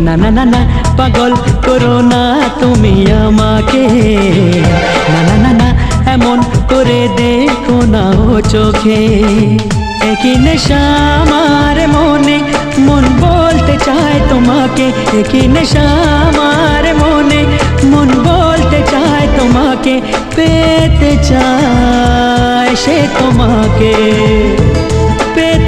না না না না পাগল করো না তুমি আমাকে, না না না না এমন করে দেখো না ও চোখে। একই নেশা আমার মনে, মন বলতে চায় তোমাকে, একই নেশা আমার মনে, মন বলতে চায় তোমাকে, পেতে চায় সে তোমাকে।